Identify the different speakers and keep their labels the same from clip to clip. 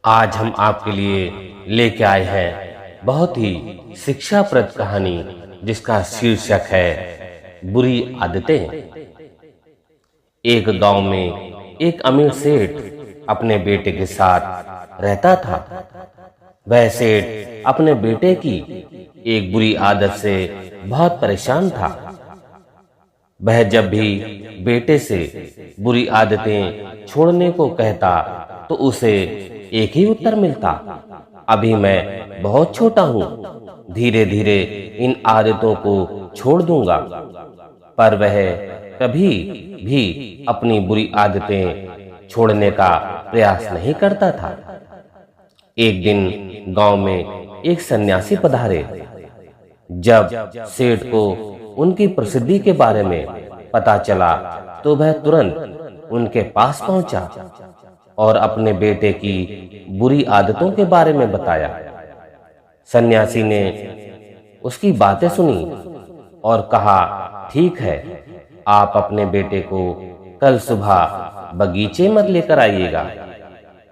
Speaker 1: आज हम आपके लिए लेके आए हैं बहुत ही शिक्षाप्रद कहानी जिसका शीर्षक है बुरी आदतें। एक गांव में एक अमीर सेठ अपने बेटे के साथ रहता था। वह सेठ अपने बेटे की एक बुरी आदत से बहुत परेशान था। वह जब भी बेटे से बुरी आदतें छोड़ने को कहता तो उसे एक ही उत्तर मिलता, अभी मैं बहुत छोटा हूं, धीरे धीरे इन आदतों को छोड़ दूंगा। पर वह कभी भी अपनी बुरी आदतें छोड़ने का प्रयास नहीं करता था। एक दिन गांव में एक सन्यासी पधारे। जब सेठ को उनकी प्रसिद्धि के बारे में पता चला तो वह तुरंत उनके पास पहुंचा और अपने बेटे की बुरी आदतों के बारे में बताया। सन्यासी ने उसकी बातें सुनी और कहा, ठीक है, आप अपने बेटे को कल सुबह बगीचे मत लेकर आइएगा,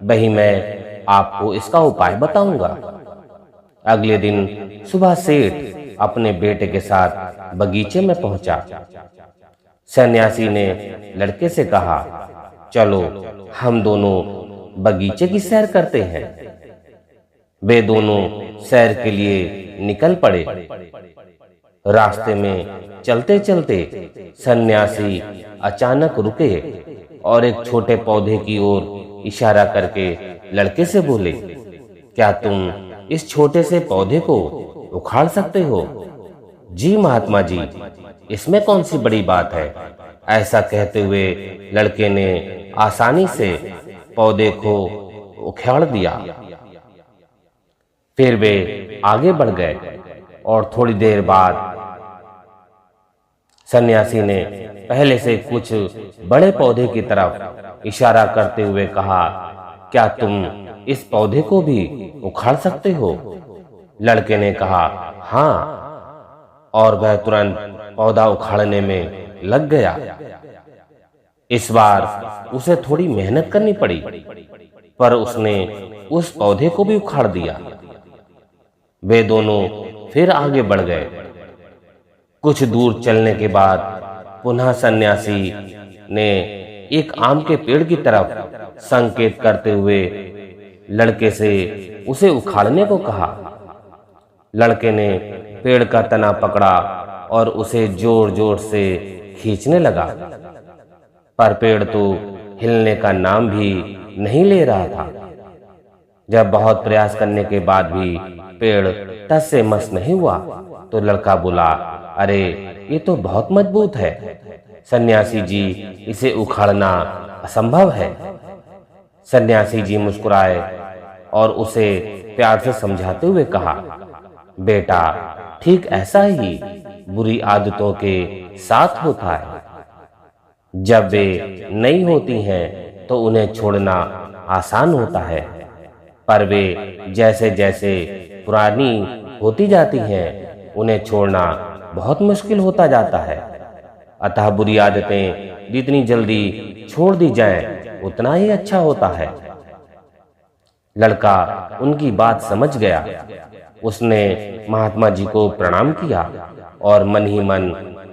Speaker 1: वही मैं आपको इसका उपाय बताऊंगा। अगले दिन सुबह सेठ अपने बेटे के साथ बगीचे में पहुंचा। सन्यासी ने लड़के से कहा, चलो हम दोनों बगीचे की सैर करते हैं। वे दोनों सैर के लिए निकल पड़े। रास्ते में चलते चलते सन्यासी अचानक रुके और एक छोटे पौधे की ओर इशारा करके लड़के से बोले, क्या तुम इस छोटे से पौधे को उखाड़ सकते हो? जी महात्मा जी, इसमें कौन सी बड़ी बात है? ऐसा कहते हुए लड़के ने आसानी से पौधे को उखाड़ दिया। फिर वे आगे बढ़ गए और थोड़ी देर बाद सन्यासी ने पहले से कुछ बड़े पौधे की तरफ इशारा करते हुए कहा, क्या तुम इस पौधे को भी उखाड़ सकते हो? लड़के ने कहा, हाँ, और वह तुरंत पौधा उखाड़ने में लग गया। इस बार उसे थोड़ी मेहनत करनी पड़ी, पर उसने उस पौधे को भी उखाड़ दिया। वे दोनों फिर आगे बढ़ गए। कुछ दूर चलने के बाद पुनः सन्यासी ने एक आम के पेड़ की तरफ संकेत करते हुए लड़के से उसे उखाड़ने को कहा। लड़के ने पेड़ का तना पकड़ा और उसे जोर जोर से खींचने लगा, पर पेड़ तो हिलने का नाम भी नहीं ले रहा था। जब बहुत प्रयास करने के बाद भी पेड़ टस से मस नहीं हुआ तो लड़का बोला, अरे ये तो बहुत मजबूत है, सन्यासी जी, इसे उखाड़ना असंभव है। सन्यासी जी मुस्कुराए और उसे प्यार से समझाते हुए कहा, बेटा, ठीक ऐसा ही बुरी आदतों के साथ होता है। जब वे नई होती हैं तो उन्हें छोड़ना आसान होता है, पर वे जैसे जैसे पुरानी होती जाती हैं उन्हें छोड़ना बहुत मुश्किल होता जाता है। अतः बुरी आदतें जितनी जल्दी छोड़ दी जाएं उतना ही अच्छा होता है। लड़का उनकी बात समझ गया। उसने महात्मा जी को प्रणाम किया और मन ही मन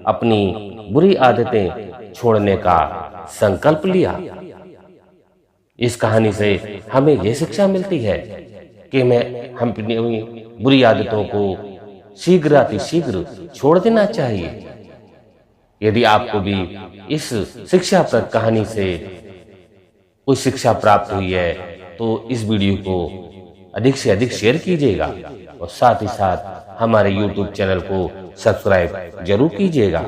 Speaker 1: अपनी बुरी आदतें छोड़ने का संकल्प लिया। इस कहानी से हमें यह शिक्षा मिलती है कि हम अपनी बुरी आदतों को शीघ्र छोड़ देना चाहिए। यदि आपको भी इस शिक्षाप्रद कहानी से कुछ शिक्षा प्राप्त हुई है तो इस वीडियो को अधिक से अधिक शेयर कीजिएगा और साथ ही साथ हमारे YouTube चैनल को सब्सक्राइब जरूर कीजिएगा।